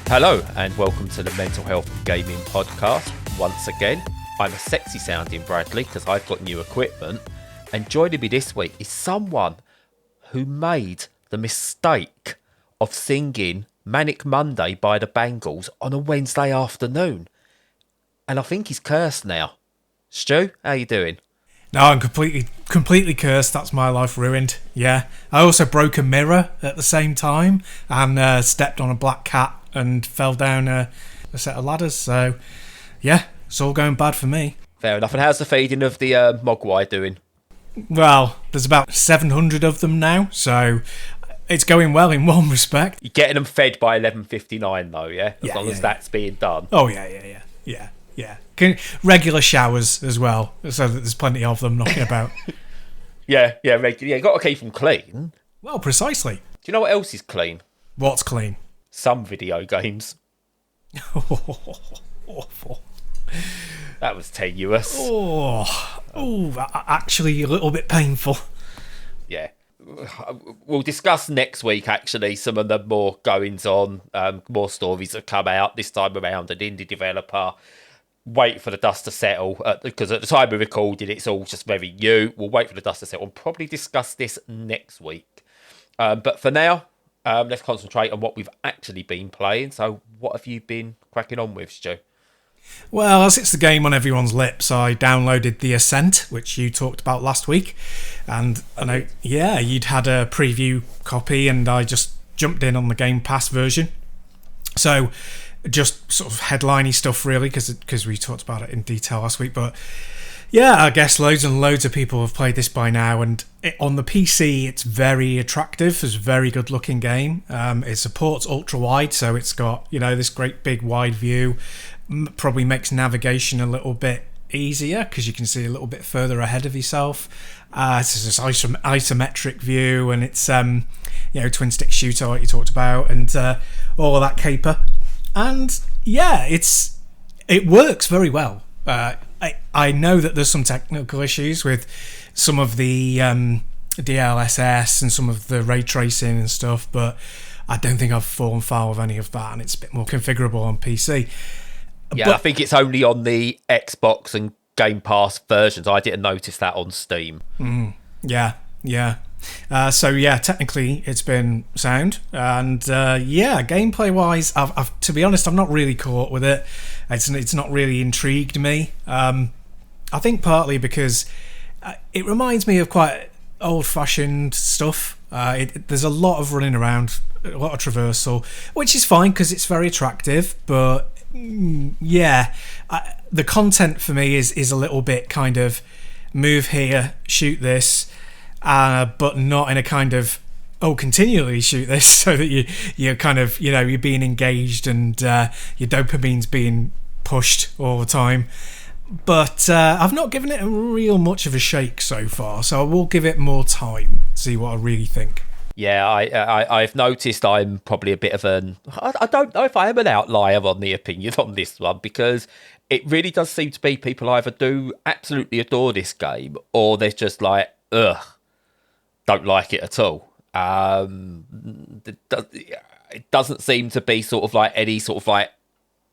Hello and welcome to the Mental Health Gaming Podcast. Once again, I'm a sexy sounding Bradley because I've got new equipment, and joining me this week is someone who made the mistake of singing Manic Monday by the Bangles on a Wednesday afternoon. And I think he's cursed now. Stu, how you doing? No, I'm completely cursed. That's my life ruined. Yeah. I also broke a mirror at the same time and stepped on a black cat and fell down a set of ladders. So, yeah, it's all going bad for me. Fair enough. And how's the feeding of the Mogwai doing? Well, there's about 700 of them now, so it's going well in one respect. You're getting them fed by 11:59 though, yeah? As long as that's being done. Oh, yeah. Regular showers as well, so that there's plenty of them knocking about. Regular. Yeah, you got to keep them clean. Well, precisely. Do you know what else is clean? What's clean? Some video games. Awful. That was tenuous. Actually a little bit painful. Yeah. We'll discuss next week, actually, some of the more goings-on, more stories that come out this time around. An indie developer, wait for the dust to settle, because at the time of recording, it's all just very new. We'll wait for the dust to settle and probably discuss this next week. But for now, let's concentrate on what we've actually been playing. So what have you been cracking on with, Stu? Well, as it's the game on everyone's lips, I downloaded The Ascent, which you talked about last week. And I know, you'd had a preview copy and I just jumped in on the Game Pass version. So just sort of headliney stuff, really, because we talked about it in detail last week. But yeah, I guess loads and loads of people have played this by now. And on the PC, it's very attractive. It's a very good looking game. It supports ultra wide, so it's got, this great big wide view. Probably makes navigation a little bit easier because you can see a little bit further ahead of yourself. It's this isometric view, and it's twin stick shooter like you talked about, and all of that caper. And yeah, it works very well. I know that there's some technical issues with some of the DLSS and some of the ray tracing and stuff, but I don't think I've fallen foul of any of that, and it's a bit more configurable on PC. Yeah, I think it's only on the Xbox and Game Pass versions. I didn't notice that on Steam. Yeah. Technically it's been sound. And gameplay-wise, I've to be honest, I'm not really caught with it. It's not really intrigued me. I think partly because it reminds me of quite old-fashioned stuff. There's a lot of running around, a lot of traversal, which is fine because it's very attractive, but the content for me is a little bit kind of move here, shoot this, but not in a kind of continually shoot this, so that you're kind of you're being engaged and your dopamine's being pushed all the time. But I've not given it a real much of a shake so far, so I will give it more time to see what I really think. Yeah, I've noticed I'm probably a bit of I don't know if I am an outlier on the opinion on this one, because it really does seem to be people either do absolutely adore this game or they're just like, don't like it at all. It doesn't seem to be sort of like any sort of like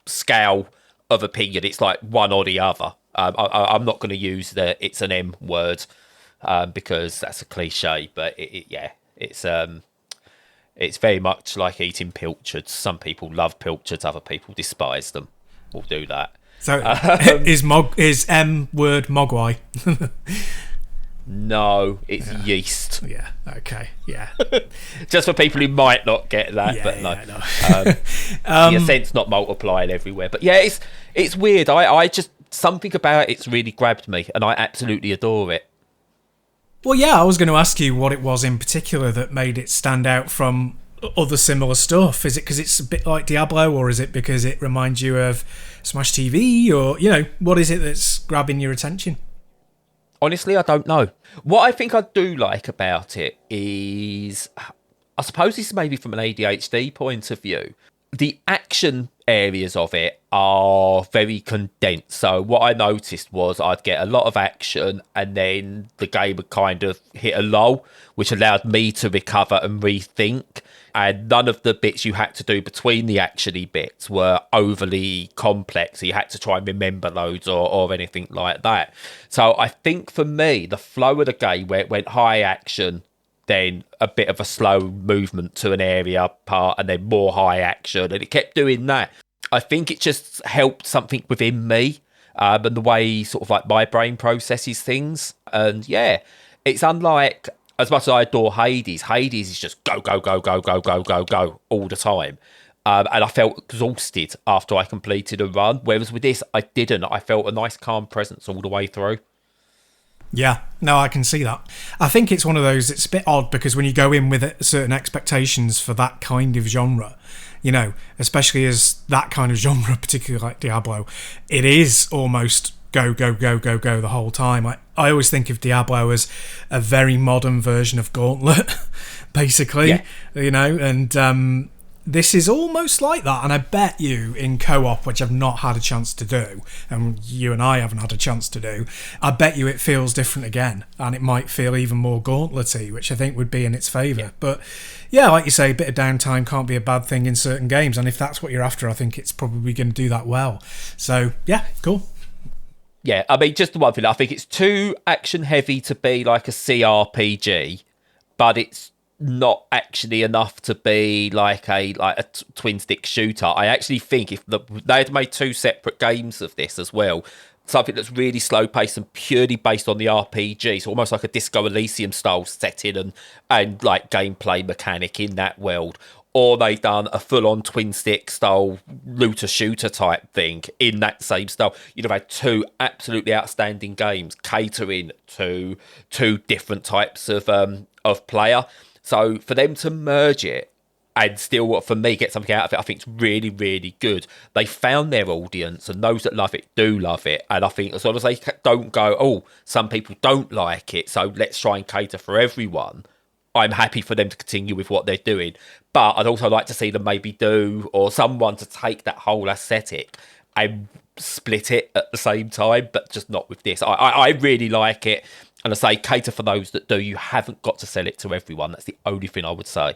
scale of opinion. It's like one or the other. I'm not going to use it's an M word because that's a cliche, but it's very much like eating pilchards. Some people love pilchards, other people despise them. We'll do that. So is M word Mogwai? No, it's yeast. Yeah. Okay. Yeah. Just for people who might not get that, but no. The Ascent's not multiplying everywhere. But yeah, it's weird. I just, something about it's really grabbed me, and I absolutely adore it. Well, yeah, I was going to ask you what it was in particular that made it stand out from other similar stuff. Is it because it's a bit like Diablo, or is it because it reminds you of Smash TV, or what is it that's grabbing your attention? Honestly, I don't know. What I think I do like about it is, I suppose this is maybe from an ADHD point of view, the action areas of it are very condensed. So what I noticed was I'd get a lot of action and then the game would kind of hit a lull, which allowed me to recover and rethink. And none of the bits you had to do between the actiony bits were overly complex. So you had to try and remember loads or anything like that. So I think for me, the flow of the game where it went high action, then a bit of a slow movement to an area part, and then more high action, and it kept doing that. I think it just helped something within me, and the way sort of like my brain processes things. And yeah, it's unlike, as much as I adore Hades, Hades is just go, go, go, go, go, go, go, go all the time. And I felt exhausted after I completed a run, whereas with this, I didn't. I felt a nice calm presence all the way through. Yeah, no, I can see that. I think it's one of those, it's a bit odd because when you go in with certain expectations for that kind of genre, you know, especially as that kind of genre, particularly like Diablo, it is almost go, go, go, go, go the whole time. I always think of Diablo as a very modern version of Gauntlet, basically, yeah. You know, and this is almost like that. And I bet you in co-op, which I've not had a chance to do, and you and I haven't had a chance to do, I bet you it feels different again. And it might feel even more Gauntlet-y, which I think would be in its favour. Yeah. But yeah, like you say, a bit of downtime can't be a bad thing in certain games. And if that's what you're after, I think it's probably going to do that well. So yeah, cool. Yeah, I mean, just the one thing, I think it's too action heavy to be like a CRPG, but it's not actually enough to be like a twin stick shooter. I actually think if they had made two separate games of this as well, something that's really slow paced and purely based on the RPG, so almost like a Disco Elysium style setting and like gameplay mechanic in that world, or they done a full-on twin-stick style looter-shooter type thing in that same style, you'd have had two absolutely outstanding games catering to two different types of player. So for them to merge it and still, for me, get something out of it, I think it's really, really good. They found their audience, and those that love it do love it. And I think as long as they don't go, oh, some people don't like it, so let's try and cater for everyone, I'm happy for them to continue with what they're doing. But I'd also like to see them maybe do, or someone to take that whole aesthetic and split it at the same time, but just not with this. I really like it. And I say, cater for those that do. You haven't got to sell it to everyone. That's the only thing I would say.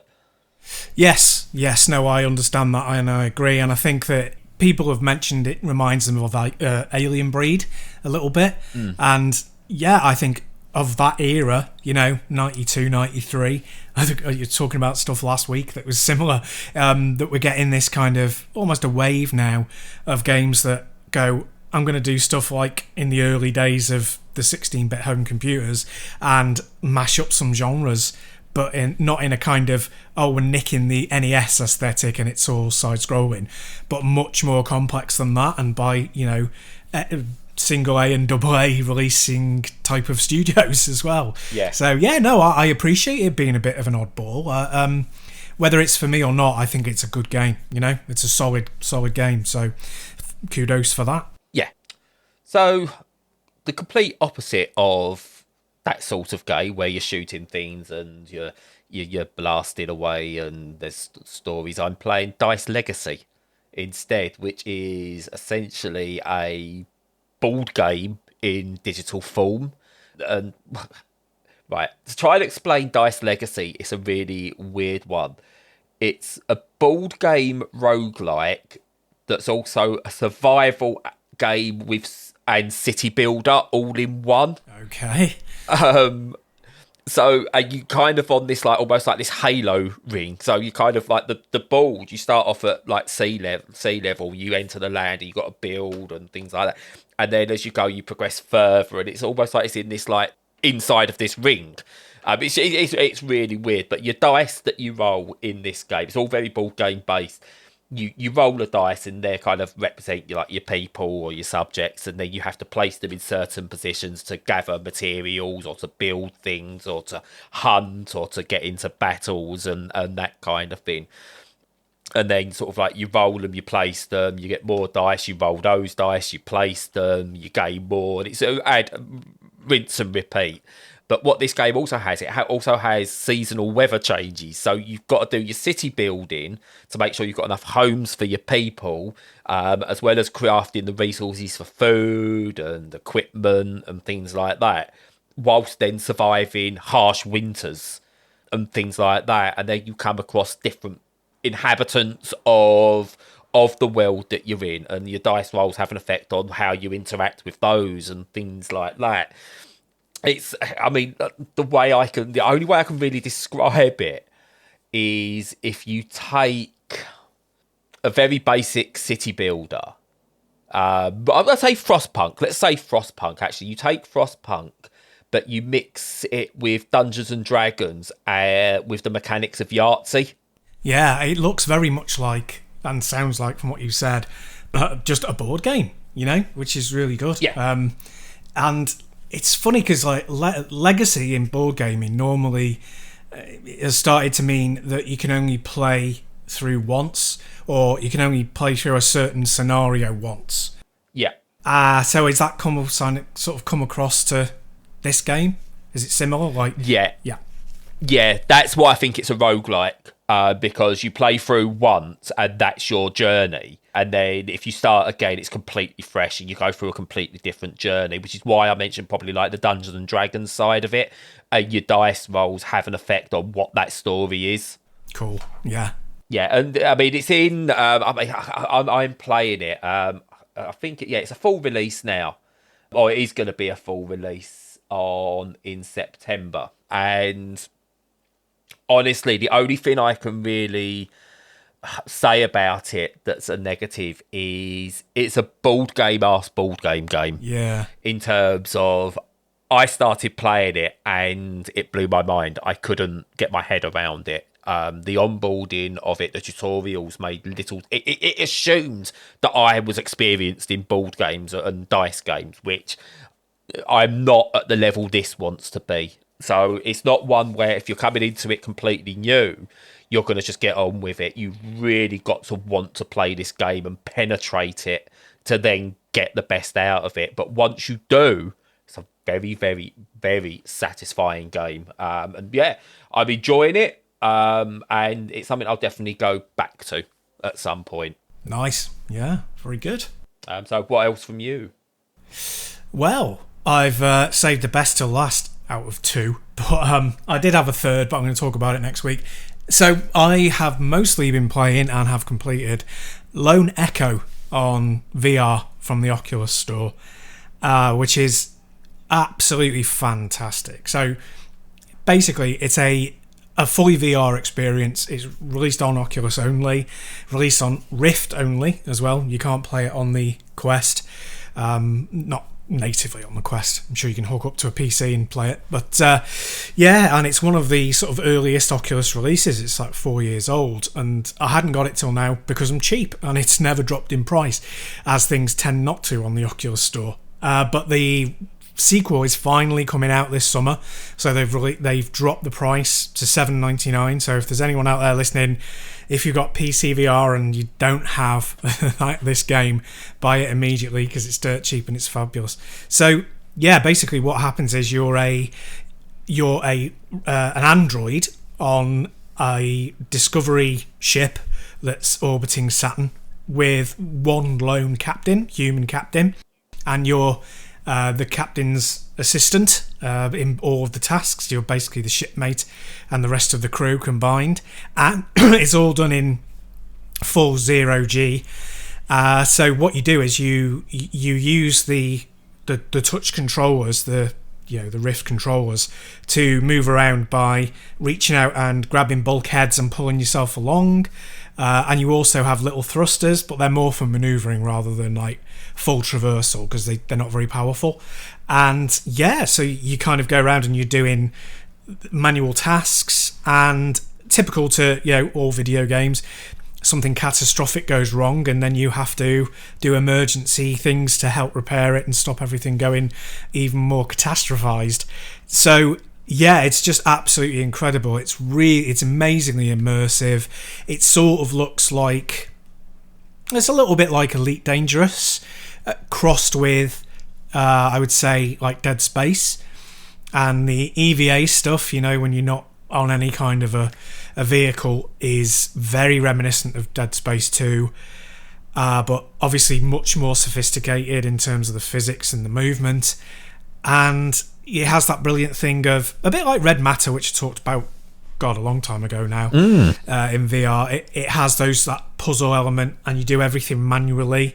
Yes, no, I understand that, and I agree. And I think that people have mentioned it reminds them of Alien Breed a little bit. And yeah, I think of that era, you know, 92, 93. I think you're talking about stuff last week that was similar, that we're getting this kind of almost a wave now of games that go, I'm going to do stuff like in the early days of the 16-bit home computers and mash up some genres, but not in a kind of, oh, we're nicking the NES aesthetic and it's all side-scrolling, but much more complex than that, and by, you know, single A and double A releasing type of studios as well. Yeah. So yeah, no, I appreciate it being a bit of an oddball. Whether it's for me or not, I think it's a good game. You know, it's a solid game. So kudos for that. Yeah. So the complete opposite of that sort of game where you're shooting things and you're blasted away and there's stories. I'm playing Dice Legacy instead, which is essentially a board game in digital form. And right, to try and explain Dice Legacy, it's a really weird one. It's a board game roguelike that's also a survival game and city builder all in one. Okay. So you kind of on this like almost like this Halo ring. So you kind of like the board. You start off at like sea level. You enter the land and you got to build and things like that. And then as you go, you progress further, and it's almost like it's in this like inside of this ring. It's really weird. But your dice that you roll in this game, it's all very board game based. You roll the dice and they kind of represent your people or your subjects, and then you have to place them in certain positions to gather materials or to build things or to hunt or to get into battles and that kind of thing. And then sort of like you roll them, you place them, you get more dice, you roll those dice, you place them, you gain more, and it's rinse and repeat. But what this game also has, also has seasonal weather changes. So you've got to do your city building to make sure you've got enough homes for your people, as well as crafting the resources for food and equipment and things like that, whilst then surviving harsh winters and things like that. And then you come across different inhabitants of the world that you're in, and your dice rolls have an effect on how you interact with those and things like that. The only way I can really describe it is if you take a very basic city builder. But I'm going to say Frostpunk. Let's say Frostpunk, actually. You take Frostpunk, but you mix it with Dungeons and Dragons with the mechanics of Yahtzee. Yeah, it looks very much like, and sounds like from what you said, just a board game, which is really good. Yeah. And it's funny because legacy in board gaming normally has started to mean that you can only play through once, or you can only play through a certain scenario once. Yeah. So is that sort of come across to this game? Is it similar? Yeah. Yeah. Yeah, that's why I think it's a roguelike, because you play through once and that's your journey. And then if you start again, it's completely fresh and you go through a completely different journey, which is why I mentioned probably like the Dungeons and Dragons side of it. Your dice rolls have an effect on what that story is. Cool. Yeah. Yeah, and I mean, it's in... I'm playing it. I think, it's a full release now. Or it is going to be a full release in September. And honestly, the only thing I can really say about it that's a negative is it's a board game game. Yeah. In terms of, I started playing it and it blew my mind. I couldn't get my head around it. The onboarding of it, the tutorials made little... It assumed that I was experienced in board games and dice games, which I'm not at the level this wants to be. So it's not one where if you're coming into it completely new, you're going to just get on with it. You've really got to want to play this game and penetrate it to then get the best out of it. But once you do, it's a very, very, very satisfying game. And yeah, I'm enjoying it. And it's something I'll definitely go back to at some point. Nice. Yeah, very good. So what else from you? Well, I've saved the best till last out of two, but I did have a third, but I'm going to talk about it next week. So I have mostly been playing and have completed Lone Echo on VR from the Oculus Store, which is absolutely fantastic. So basically, it's a fully VR experience. It's released on Oculus only, released on Rift only as well. You can't play it on the Quest, not natively on the Quest. I'm sure you can hook up to a PC and play it, but and it's one of the sort of earliest Oculus releases. It's like 4 years old, and I hadn't got it till now because I'm cheap and it's never dropped in price, as things tend not to on the Oculus Store. But the sequel is finally coming out this summer, so they've dropped the price to $7.99. So if there's anyone out there listening, if you've got PC VR and you don't have this game, buy it immediately because it's dirt cheap and it's fabulous. So yeah, basically what happens is you're an android on a Discovery ship that's orbiting Saturn with one lone human captain, and you're the captain's assistant in all of the tasks. You're basically the shipmate and the rest of the crew combined, and it's all done in full 0G. So what you do is you use the touch controllers, the Rift controllers, to move around by reaching out and grabbing bulkheads and pulling yourself along. And you also have little thrusters, but they're more for manoeuvring rather than like full traversal, because they're not very powerful. And yeah, so you kind of go around and you're doing manual tasks, and typical to all video games, something catastrophic goes wrong and then you have to do emergency things to help repair it and stop everything going even more catastrophized. So yeah, it's just absolutely incredible. It's amazingly immersive. It sort of looks like, it's a little bit like Elite Dangerous, crossed with I would say like Dead Space. And the EVA stuff, when you're not on any kind of a vehicle, is very reminiscent of Dead Space 2, but obviously much more sophisticated in terms of the physics and the movement. And it has that brilliant thing of, a bit like Red Matter, which I talked about, God, a long time ago now, in VR. It has that puzzle element, and you do everything manually,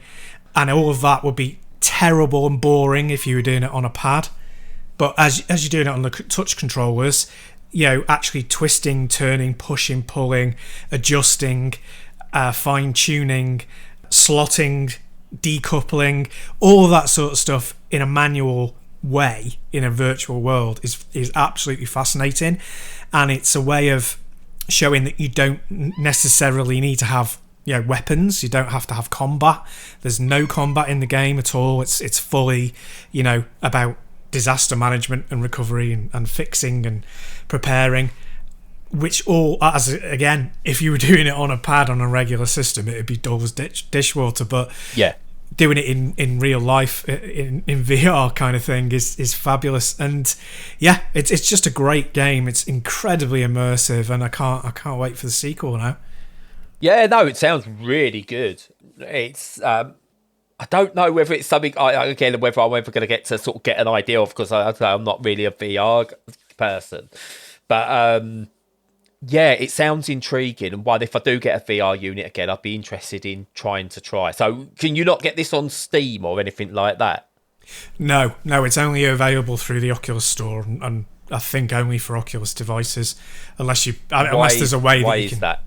and all of that would be terrible and boring if you were doing it on a pad. But as you're doing it on the touch controllers, actually twisting, turning, pushing, pulling, adjusting, fine-tuning, slotting, decoupling, all of that sort of stuff in a manual way in a virtual world is absolutely fascinating. And it's a way of showing that you don't necessarily need to have weapons. You don't have to have combat. There's no combat in the game at all. It's fully about disaster management and recovery and fixing and preparing, which all, as again, if you were doing it on a pad on a regular system, it would be dull as dishwater. But yeah, doing it in real life in VR kind of thing is fabulous. And yeah, it's just a great game. It's incredibly immersive, and I can't wait for the sequel now. Yeah, no, it sounds really good. It's I don't know whether it's something whether I'm ever going to get to sort of get an idea of, because I'm not really a VR person. But yeah, it sounds intriguing. And if I do get a VR unit again, I'd be interested in trying to try. So can you not get this on Steam or anything like that? No, it's only available through the Oculus store, and I think only for Oculus devices, unless there's a way that you can. Why is that?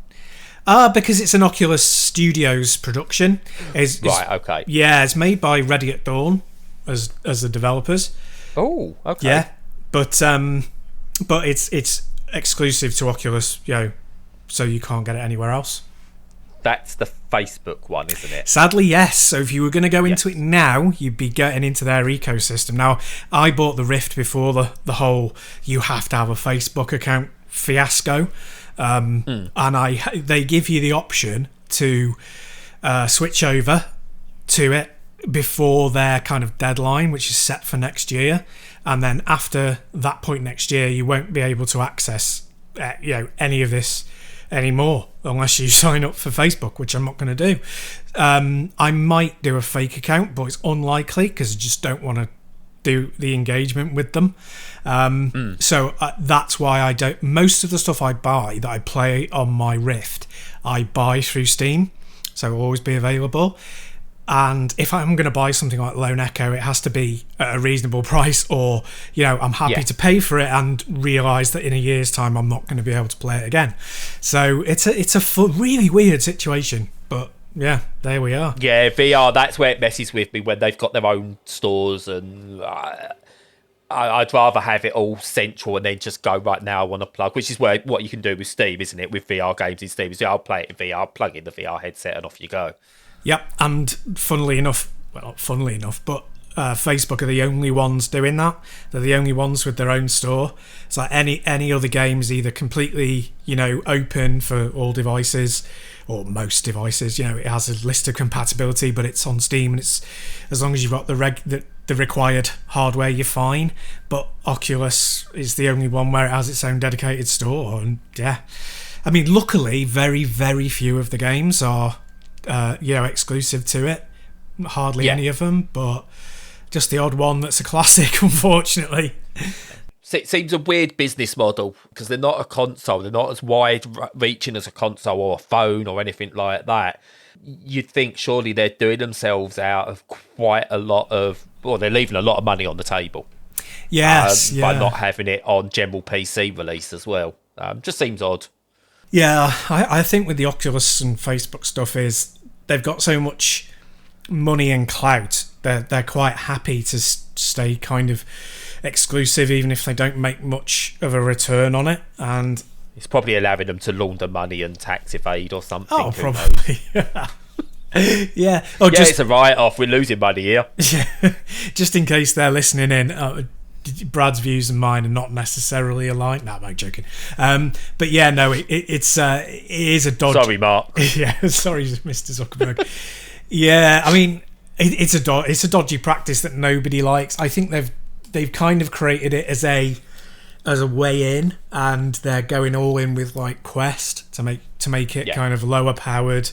Because it's an Oculus Studios production. Right, okay. Yeah, it's made by Ready at Dawn as the developers. Oh, okay. Yeah, but it's exclusive to Oculus, so you can't get it anywhere else. That's the Facebook one, isn't it? Sadly, yes. So if you were going to go into it now, you'd be getting into their ecosystem. Now, I bought the Rift before the whole you have to have a Facebook account fiasco. And they give you the option to switch over to it before their kind of deadline, which is set for next year. And then after that point next year, you won't be able to access any of this anymore unless you sign up for Facebook, which I'm not going to do. I might do a fake account, but it's unlikely because I just don't want to do the engagement with them. So that's why I don't. Most of the stuff I buy that I play on my Rift, I buy through Steam, so it'll always be available. And if I'm going to buy something like Lone Echo, it has to be at a reasonable price, or I'm happy to pay for it and realise that in a year's time I'm not going to be able to play it again. So it's a really weird situation, but yeah, there we are. Yeah, VR, that's where it messes with me, when they've got their own stores, and I'd rather have it all central and then just go, right now I want to plug, which is what you can do with Steam, isn't it? With VR games in Steam, I'll play it in VR, plug in the VR headset, and off you go. Yep, and funnily enough, well, not funnily enough, but Facebook are the only ones doing that. They're the only ones with their own store. It's like any other game is either completely, open for all devices, or most devices. It has a list of compatibility, but it's on Steam, and it's, as long as you've got the required hardware, you're fine. But Oculus is the only one where it has its own dedicated store, and yeah, I mean, luckily, very, very few of the games are exclusive to it. Hardly any of them, but just the odd one that's a classic, unfortunately. It seems a weird business model, because they're not a console. They're not as wide-reaching as a console or a phone or anything like that. You'd think surely they're doing themselves out of quite a lot of... Well, they're leaving a lot of money on the table. Yes, by not having it on general PC release as well. Just seems odd. Yeah, I think with the Oculus and Facebook stuff is they've got so much money and clout. They're quite happy to stay kind of exclusive, even if they don't make much of a return on it. And it's probably allowing them to launder money and tax evade or something. Oh, probably. Yeah. Oh, it's a write-off. We're losing money here. Yeah. Just in case they're listening in. Brad's views and mine are not necessarily aligned. No, I'm joking. But yeah, no, it is a dodgy. Sorry, Mark. Yeah, sorry, Mr. Zuckerberg. Yeah, I mean, it's a dodgy practice that nobody likes. I think they've kind of created it as a as a way in, and they're going all in with like Quest to make it kind of lower powered.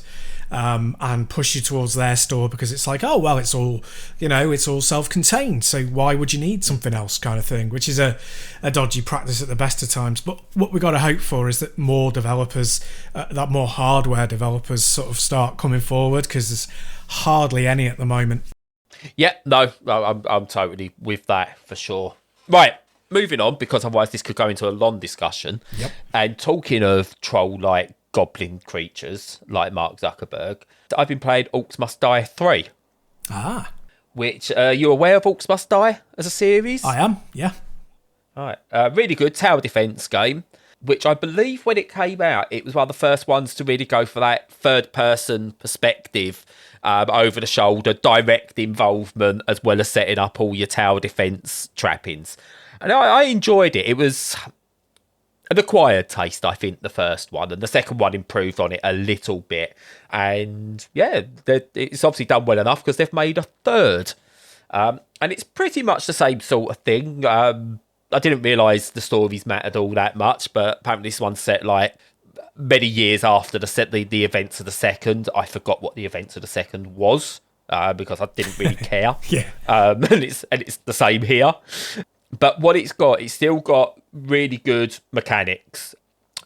And push you towards their store because it's like, oh well, it's all self-contained, so why would you need something else, kind of thing, which is a dodgy practice at the best of times. But what we got to hope for is that more developers, that more hardware developers sort of start coming forward, because there's hardly any at the moment. Yeah, no, I'm totally with that for sure. Right, moving on, because otherwise this could go into a long discussion. Yep. And talking of troll-like goblin creatures like Mark Zuckerberg, I've been playing Orcs Must Die 3. Ah. Which, you aware of Orcs Must Die as a series? I am, yeah. All right. Really good tower defense game, which I believe when it came out, it was one of the first ones to really go for that third-person perspective, over-the-shoulder, direct involvement, as well as setting up all your tower defense trappings. And I enjoyed it. It was an acquired taste, I think, the first one, and the second one improved on it a little bit. And yeah, it's obviously done well enough because they've made a third. And it's pretty much the same sort of thing. I didn't realise the stories mattered all that much, but apparently this one's set like many years after the events of the second. I forgot what the events of the second was because I didn't really care. Yeah. And it's the same here. But what it's still got really good mechanics.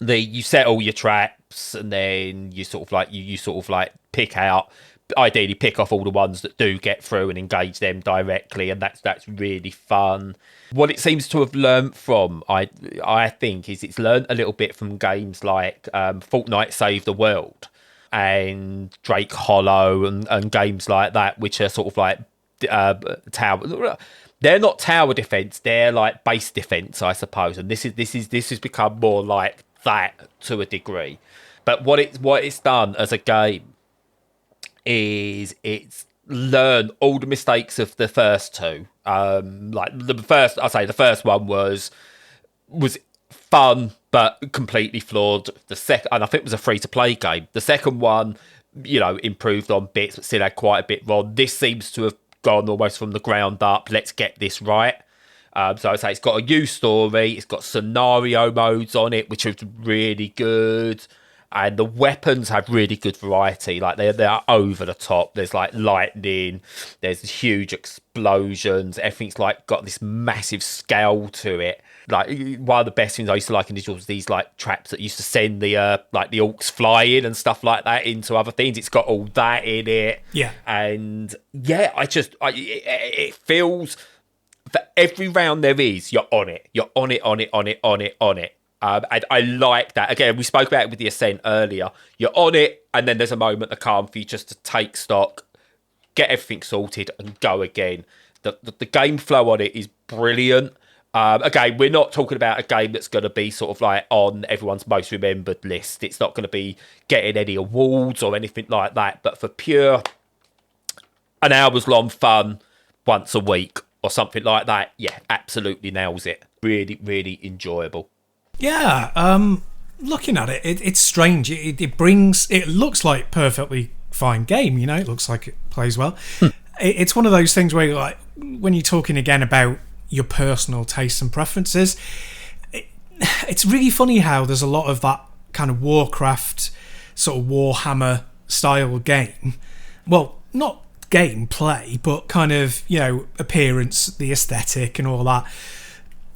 You set all your traps, and then you sort of like pick off all the ones that do get through and engage them directly, and that's really fun. What it seems to have learned from, I think, is it's learned a little bit from games like Fortnite Save the World and Drake Hollow and games like that, which are sort of like tower. They're not tower defense; they're like base defense, I suppose. And this has become more like that to a degree. But what it's done as a game is it's learned all the mistakes of the first two. Like the first one was fun but completely flawed. The second, and I think it was a free to play game. The second one, improved on bits, but still had quite a bit wrong. This seems to have gone almost from the ground up. Let's get this right. So I'd say it's got a new story. It's got scenario modes on it, which are really good. And the weapons have really good variety. Like they're over the top. There's like lightning. There's huge explosions. Everything's like got this massive scale to it. Like one of the best things I used to like in digital was these like traps that used to send the orcs flying and stuff like that into other things. It's got all that in it. Yeah. And yeah, it feels for every round there is, you're on it. You're on it. And I like that. Again, we spoke about it with the Ascent earlier. You're on it, and then there's a moment of calm for you just to take stock, get everything sorted, and go again. The game flow on it is brilliant. Again, we're not talking about a game that's going to be sort of like on everyone's most remembered list. It's not going to be getting any awards or anything like that. But for pure an hour's long fun once a week or something like that, yeah, absolutely nails it. Really, really enjoyable. Yeah, looking at it, it's strange. It looks like perfectly fine game, it looks like it plays well. It's one of those things where you're like, when you're talking again about your personal tastes and preferences, it's really funny how there's a lot of that kind of Warcraft, sort of Warhammer style game. Well, not gameplay, but kind of, appearance, the aesthetic and all that.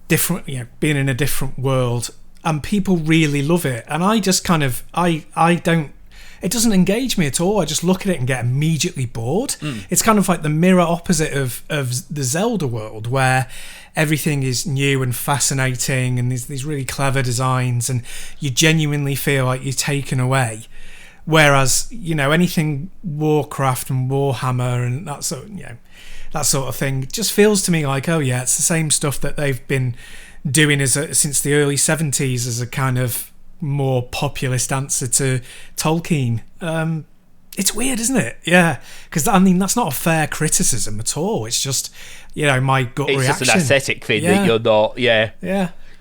Different, being in a different world, and people really love it, and I just kind of I don't, it doesn't engage me at all. I just look at it and get immediately bored. It's kind of like the mirror opposite of the Zelda world, where everything is new and fascinating and there's these really clever designs and you genuinely feel like you're taken away, whereas anything Warcraft and Warhammer and that sort of thing just feels to me like, oh yeah, it's the same stuff that they've been doing since the early 70s as a kind of more populist answer to Tolkien. It's weird, isn't it? Yeah, because that's not a fair criticism at all. It's just my gut reaction. It's just an aesthetic thing that you're not. Yeah.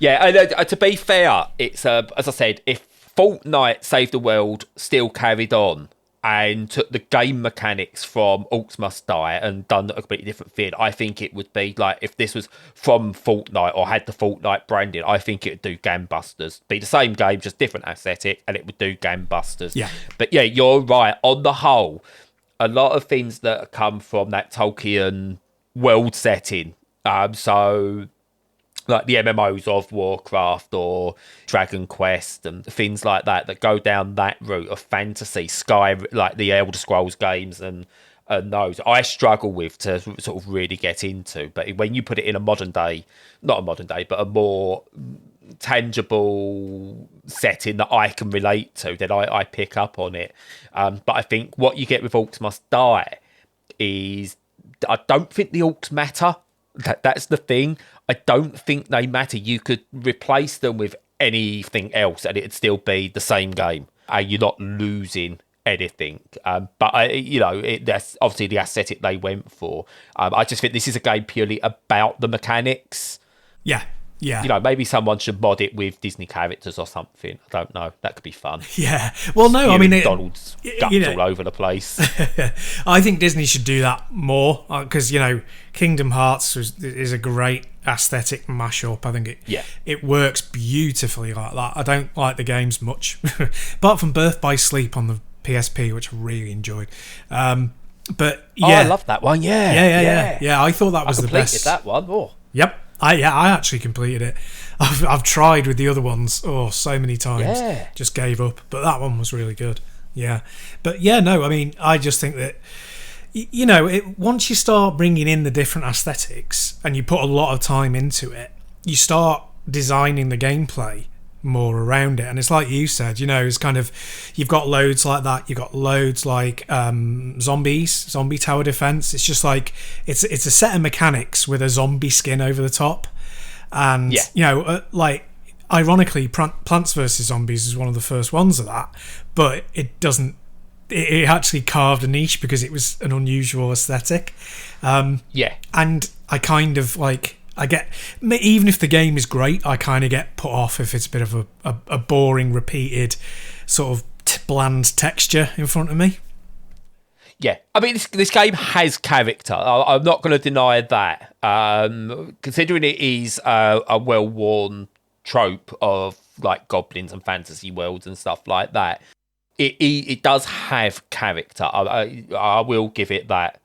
And to be fair, it's as I said, if Fortnite Save the World still carried on, and took the game mechanics from Orcs Must Die and done a completely different thing, I think it would be like, if this was from Fortnite or had the Fortnite branding, I think it would do gangbusters. Be the same game, just different aesthetic, and it would do gangbusters. Yeah. But yeah, you're right. On the whole, a lot of things that come from that Tolkien world setting, so like the MMOs of Warcraft or Dragon Quest and things like that go down that route of fantasy, Sky, like the Elder Scrolls games and those, I struggle with to sort of really get into. But when you put it in a modern day, not a modern day, but a more tangible setting that I can relate to, then I pick up on it. But I think what you get with Orcs Must Die is, I don't think the orcs matter. That's the thing. I don't think they matter. You could replace them with anything else and it'd still be the same game. You're not losing anything. But that's obviously the aesthetic they went for. I just think this is a game purely about the mechanics. Yeah. Maybe someone should mod it with Disney characters or something. I don't know. That could be fun. Yeah. Well, no, I mean, Donald's guts all over the place. I think Disney should do that more because Kingdom Hearts is a great aesthetic mashup. I think it works beautifully like that. I don't like the games much, apart from Birth by Sleep on the PSP, which I really enjoyed. But yeah, I love that one. Yeah. I thought that was the best. That one. Oh. Yep. I actually completed it. I've tried with the other ones so many times. Yeah. Just gave up. But that one was really good. Yeah. But yeah, no, I mean, I just think that once you start bringing in the different aesthetics and you put a lot of time into it, you start designing the gameplay more around it. And it's like you said, it's kind of, you've got loads like that. You've got loads like zombie tower defense. It's just like it's a set of mechanics with a zombie skin over the top. And like ironically, Plants vs Zombies is one of the first ones of that, but it actually carved a niche because it was an unusual aesthetic. And I kind of like, I get, even if the game is great, I kind of get put off if it's a bit of a boring, repeated sort of bland texture in front of me. Yeah, I mean, this game has character. I'm not going to deny that. Considering it is a well-worn trope of like goblins and fantasy worlds and stuff like that, it does have character. I will give it that.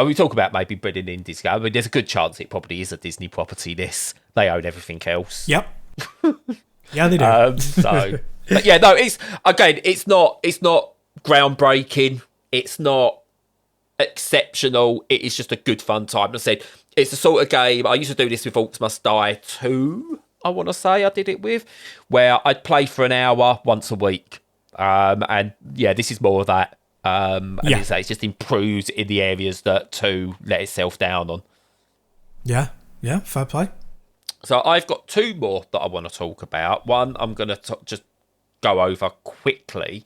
We talk about maybe bringing in Disney. I mean, there's a good chance it probably is a Disney property. They own everything else. Yep. Yeah, they do. But yeah, no. It's not groundbreaking. It's not exceptional. It is just a good fun time. As I said, it's the sort of game I used to do this with Orcs Must Die 2. I want to say I did it with, where I'd play for an hour once a week. And yeah, this is more of that. It just improves in the areas that 2 let itself down on. Yeah, fair play. So I've got 2 more that I want to talk about. One I'm going to just go over quickly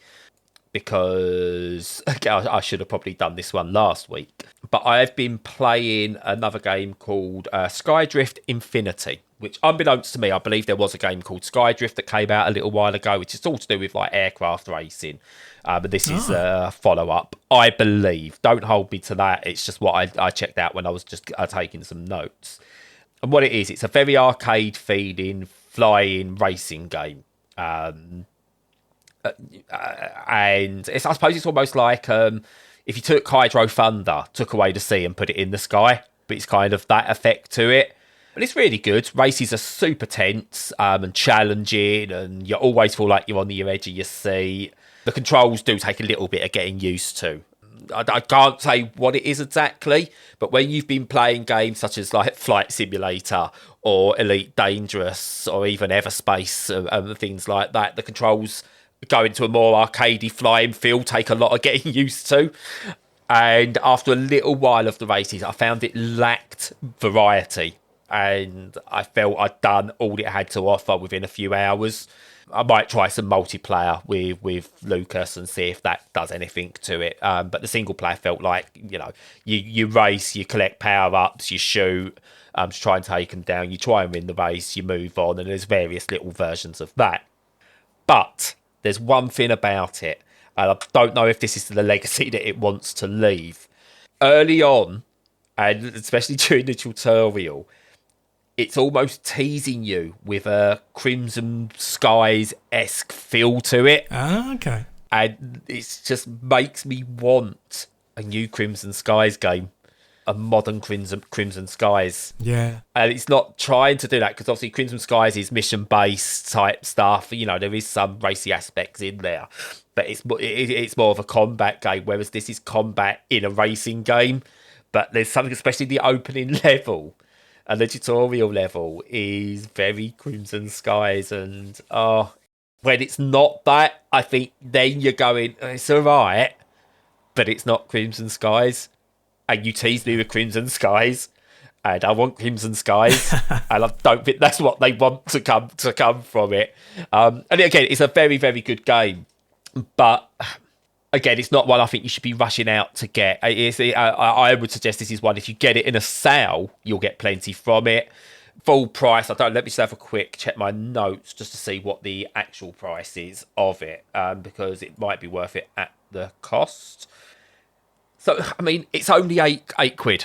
because I should have probably done this one last week. But I've been playing another game called Skydrift Infinity, which, unbeknownst to me, I believe there was a game called Skydrift that came out a little while ago, which is all to do with like aircraft racing. But this is a follow-up, I believe. Don't hold me to that. It's just what I checked out when I was just taking some notes. And what it is, it's a very arcade-feeling, flying racing game. And I suppose it's almost like if you took Hydro Thunder, took away the sea and put it in the sky. But it's kind of that effect to it. And it's really good. Races are super tense and challenging, and you always feel like you're on the edge of your seat. The controls do take a little bit of getting used to. I can't say what it is exactly, but when you've been playing games such as like Flight Simulator or Elite Dangerous or even Everspace and things like that, the controls go into a more arcadey flying feel, take a lot of getting used to. And after a little while of the races, I found it lacked variety. And I felt I'd done all it had to offer within a few hours. I might try some multiplayer with Lucas and see if that does anything to it. But the single player felt like, you race, you collect power-ups, you shoot to try and take them down. You try and win the race, you move on, and there's various little versions of that. But there's one thing about it, And I don't know if this is the legacy that it wants to leave. Early on, and especially during the tutorial, it's almost teasing you with a Crimson Skies-esque feel to it. Ah, okay. And it just makes me want a new Crimson Skies game. A modern Crimson Skies. Yeah. And it's not trying to do that, because obviously Crimson Skies is mission-based type stuff. You know, there is some racy aspects in there. But it's more of a combat game, whereas this is combat in a racing game. But there's something, especially the opening level and the tutorial level is very Crimson Skies. And when it's not that, I think then you're going, it's all right, but it's not Crimson Skies. And you tease me with Crimson Skies, and I want Crimson Skies, and I don't think that's what they want to come from it. And again, it's a very, very good game, but again, it's not one I think you should be rushing out to get. I would suggest this is one, if you get it in a sale, you'll get plenty from it. Full price, let me just have a quick check my notes just to see what the actual price is of it, because it might be worth it at the cost. So, I mean, it's only eight quid.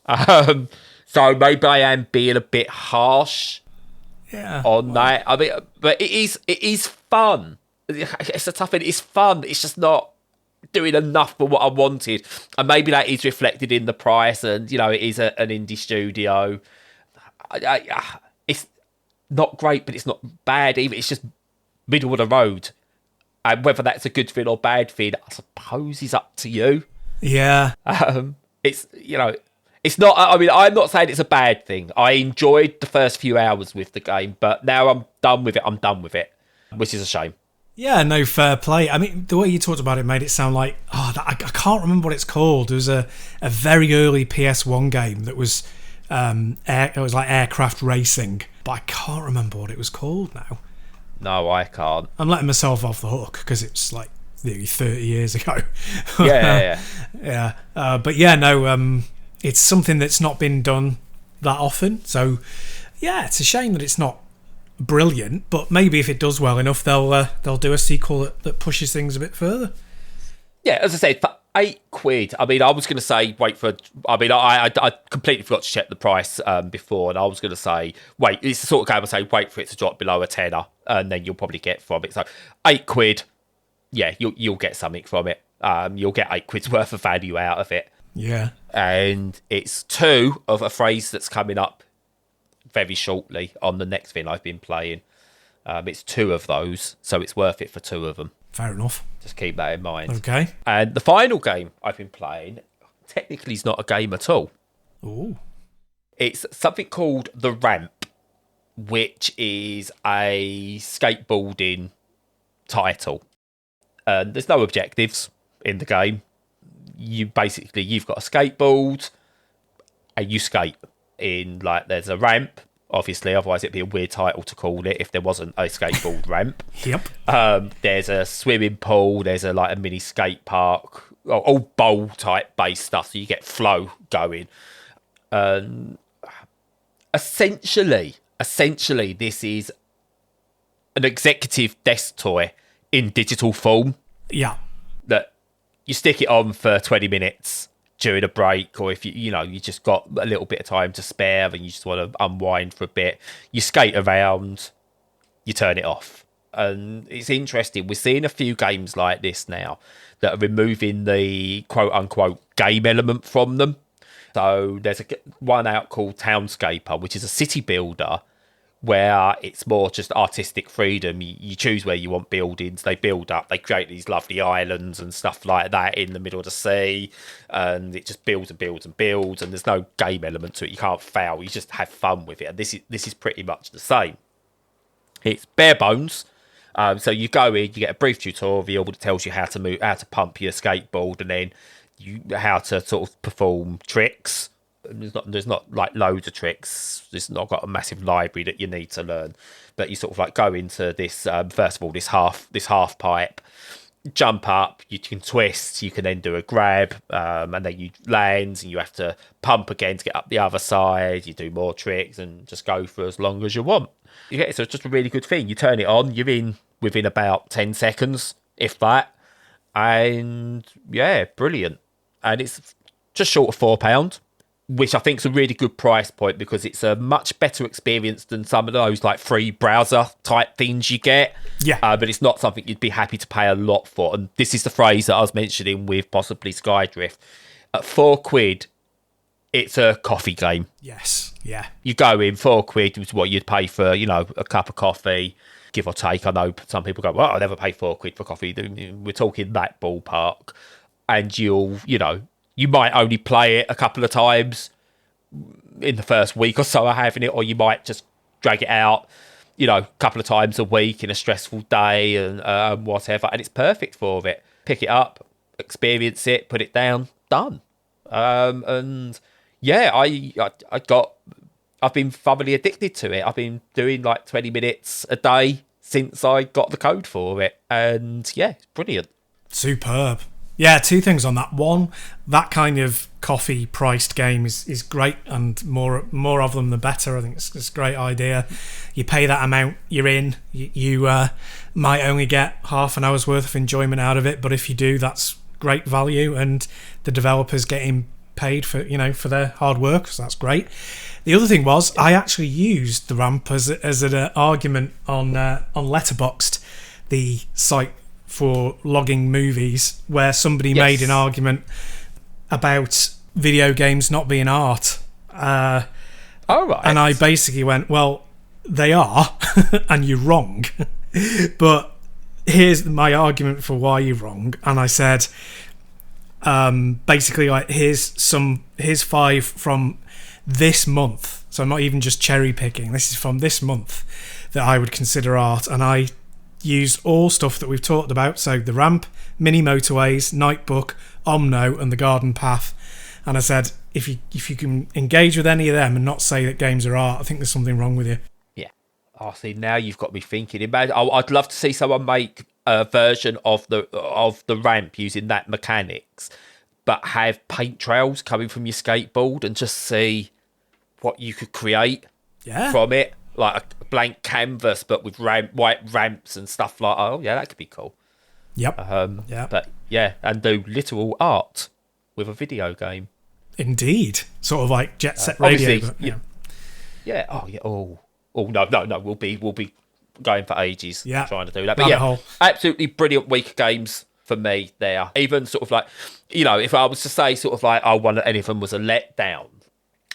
So maybe I am being a bit harsh on that. I mean, but it is fun. It's a tough one. It's fun. It's just not doing enough for what I wanted. And maybe that is reflected in the price. And, you know, it is an indie studio. It's not great, but it's not bad either. It's just middle of the road. And whether that's a good thing or bad thing, I suppose is up to you. Yeah. It's, you know, it's not, I mean, I'm not saying it's a bad thing. I enjoyed the first few hours with the game, but now I'm done with it, which is a shame. Yeah, no, fair play. I mean, the way you talked about it made it sound like, I can't remember what it's called. There was a very early PS1 game that was, it was like aircraft racing, but I can't remember what it was called now. No, I can't. I'm letting myself off the hook because it's like nearly 30 years ago. Yeah. But yeah, no, it's something that's not been done that often. So yeah, it's a shame that it's not brilliant, but maybe if it does well enough, they'll do a sequel that pushes things a bit further. Yeah, as I said, for £8, I mean, I was going to say I completely forgot to check the price before, and I was going to say, it's the sort of game I say, wait for it to drop below a tenner, and then you'll probably get from it. So £8, yeah, you'll get something from it. You'll get £8 worth of value out of it. Yeah. And it's two of a phrase that's coming up very shortly on the next thing I've been playing. It's two of those, so it's worth it for two of them. Fair enough. Just keep that in mind. Okay. And the final game I've been playing, technically is not a game at all. Ooh. It's something called The Ramp, which is a skateboarding title. There's no objectives in the game. You've got a skateboard and you skate in, like, there's a ramp, obviously, otherwise it'd be a weird title to call it if there wasn't a skateboard ramp. Yep. There's a swimming pool, there's a mini skate park, all bowl type based stuff, so you get flow going. Essentially this is an executive desk toy in digital form. Yeah. That you stick it on for 20 minutes during a break, or if you just got a little bit of time to spare and you just want to unwind for a bit, you skate around, you turn it off. And it's interesting, we're seeing a few games like this now that are removing the quote-unquote game element from them. So there's one out called Townscaper, which is a city builder where it's more just artistic freedom. You choose where you want buildings, they build up, they create these lovely islands and stuff like that in the middle of the sea, and it just builds and builds and builds, and there's no game element to it. You can't fail, you just have fun with it. And this is pretty much the same. It's bare bones. So you go in, you get a brief tutorial that tells you how to pump your skateboard, and then how to sort of perform tricks. There's not like loads of tricks. It's not got a massive library that you need to learn, but you sort of like go into this first of all this half pipe, jump up, you can twist, you can then do a grab, and then you land and you have to pump again to get up the other side. You do more tricks and just go for as long as you want. So it's just a really good thing. You turn it on, you're in within about 10 seconds, if that. And yeah, brilliant. And it's just short of £4, which I think is a really good price point because it's a much better experience than some of those like free browser type things you get. Yeah. But it's not something you'd be happy to pay a lot for. And this is the phrase that I was mentioning with possibly Skydrift. At £4, it's a coffee game. Yes. Yeah. You go in, £4 is what you'd pay for, a cup of coffee, give or take. I know some people go, well, I'll never pay £4 for coffee. We're talking that ballpark. And you might only play it a couple of times in the first week or so of having it, or you might just drag it out, a couple of times a week in a stressful day and whatever. And it's perfect for it. Pick it up, experience it, put it down, done. And yeah, I've been thoroughly addicted to it. I've been doing like 20 minutes a day since I got the code for it. And yeah, it's brilliant. Superb. Yeah, two things on that. One, that kind of coffee priced game is great, and more of them the better. I think it's a great idea. You pay that amount, you're in. You might only get half an hour's worth of enjoyment out of it, but if you do, that's great value, and the developers getting paid for for their hard work, so that's great. The other thing was I actually used the ramp as an argument on Letterboxd, the site for logging movies, where somebody made an argument about video games not being art. All right. And I basically went, well, they are, and you're wrong. But here's my argument for why you're wrong. And I said, basically, like, here's 5 from this month. So I'm not even just cherry picking. This is from this month that I would consider art. And I used all stuff that we've talked about, so the ramp, mini motorways, Nightbook, Omno, and the Garden Path. And I said, if you can engage with any of them and not say that games are art, I think there's something wrong with you. Yeah. Oh, see, now you've got me thinking. I'd love to see someone make a version of the ramp using that mechanics, but have paint trails coming from your skateboard and just see what you could create from it. Like a blank canvas, but with white ramps and stuff like. Oh, yeah, that could be cool. Yep. But yeah, and do literal art with a video game. Indeed, sort of like Jet Set Radio. But, yeah. Oh, yeah. Oh, no. We'll be going for ages trying to do that. But absolutely brilliant week of games for me there. Even sort of like, if I was to say sort of like, one of any of them was a letdown,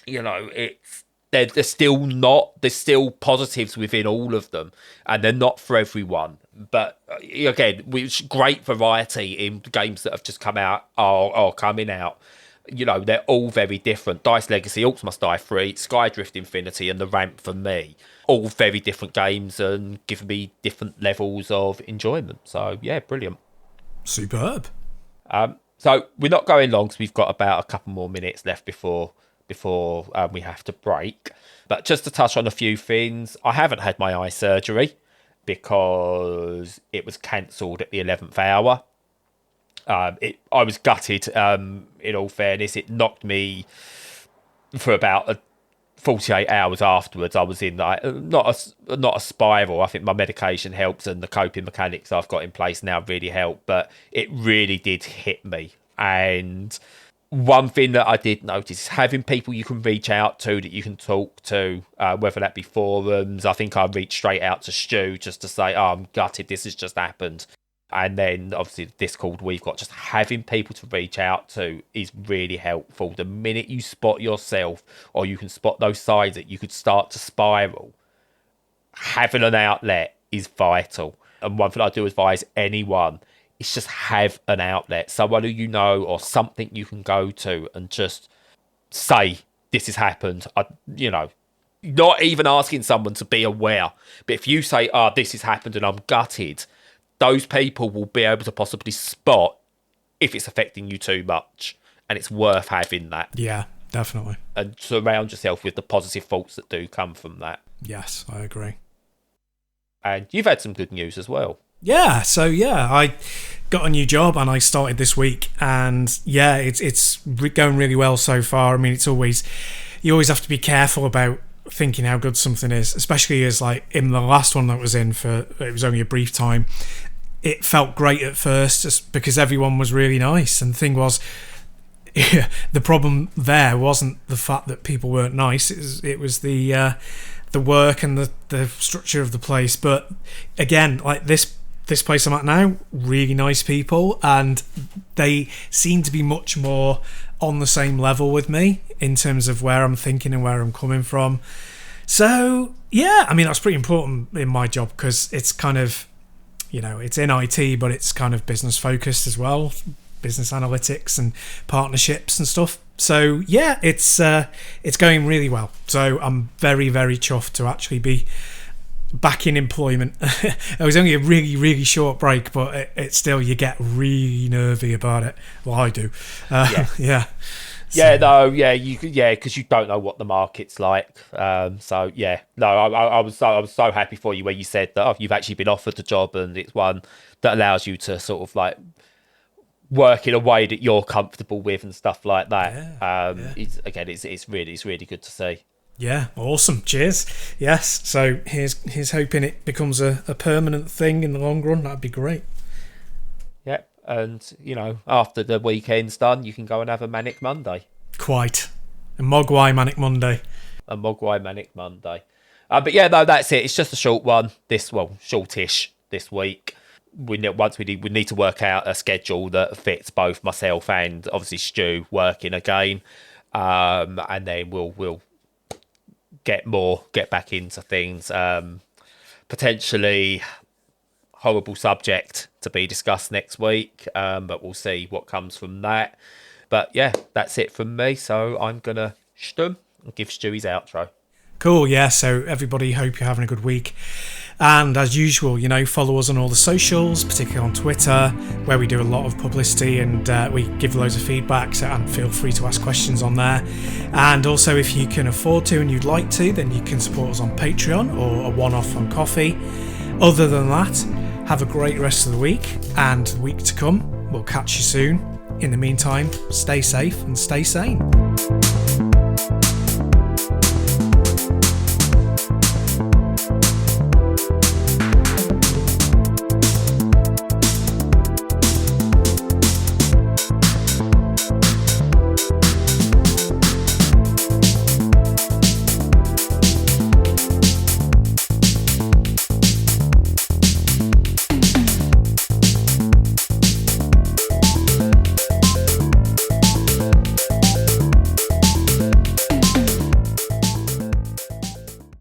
it's. There's still positives within all of them, and they're not for everyone. But again, it's great variety in games that have just come out or coming out. They're all very different. Dice Legacy, Orcs Must Die 3, Skydrift Infinity, and The Ramp for me. All very different games and give me different levels of enjoyment. So yeah, brilliant. Superb. So we're not going long because we've got about a couple more minutes left before we have to break. But just to touch on a few things, I haven't had my eye surgery because it was cancelled at the 11th hour. I was gutted, in all fairness. It knocked me for about 48 hours afterwards. I was in not a spiral. I think my medication helps and the coping mechanics I've got in place now really help, but it really did hit me. And one thing that I did notice is having people you can reach out to, that you can talk to, whether that be forums. I think I reached straight out to Stu just to say, I'm gutted, this has just happened. And then obviously the Discord we've got, just having people to reach out to is really helpful. The minute you spot yourself, or you can spot those signs that you could start to spiral, having an outlet is vital. And one thing I do advise anyone is just have an outlet, someone who or something you can go to and just say, this has happened. Not even asking someone to be aware, but if you say, this has happened and I'm gutted, those people will be able to possibly spot if it's affecting you too much, and it's worth having that. Yeah, definitely. And surround yourself with the positive thoughts that do come from that. Yes, I agree. And you've had some good news as well. Yeah, I got a new job and I started this week, and yeah, it's going really well so far. I mean, you always have to be careful about thinking how good something is, especially as like in the last one that was in for, it was only a brief time. it felt great at first just because everyone was really nice. And the thing was, the problem there wasn't the fact that people weren't nice. It was the work and the structure of the place. But again, like this place I'm at now, really nice people, and they seem to be much more on the same level with me in terms of where I'm thinking and where I'm coming from. So yeah, I mean, that's pretty important in my job because it's kind of, it's in IT, but it's kind of business focused as well, business analytics and partnerships and stuff. So yeah, it's going really well. So I'm very, very chuffed to actually be back in employment. It was only a really, really short break, but it's still, you get really nervy about it. Well, I do. Yeah. Because you don't know what the market's like. I was so happy for you when you said that you've actually been offered the job, and it's one that allows you to sort of like work in a way that you're comfortable with and stuff like that. It's really good to see. Yeah, awesome. Cheers. Yes. So here's hoping it becomes a permanent thing in the long run. That'd be great. Yeah. And, after the weekend's done, you can go and have a Manic Monday. Quite. A Mogwai Manic Monday. A Mogwai Manic Monday. But yeah, no, that's it. It's just a short one. Shortish this week. We need to work out a schedule that fits both myself and obviously Stu working again. And then we'll get back into things. Potentially horrible subject to be discussed next week, but we'll see what comes from that. But yeah, that's it from me. So I'm gonna stum and give Stu his outro. Cool. Yeah. So everybody, hope you're having a good week. And as usual, follow us on all the socials, particularly on Twitter, where we do a lot of publicity and we give loads of feedback. So, and feel free to ask questions on there. And also, if you can afford to and you'd like to, then you can support us on Patreon or a one-off on Coffee. Other than that, have a great rest of the week and the week to come. We'll catch you soon. In the meantime, stay safe and stay sane.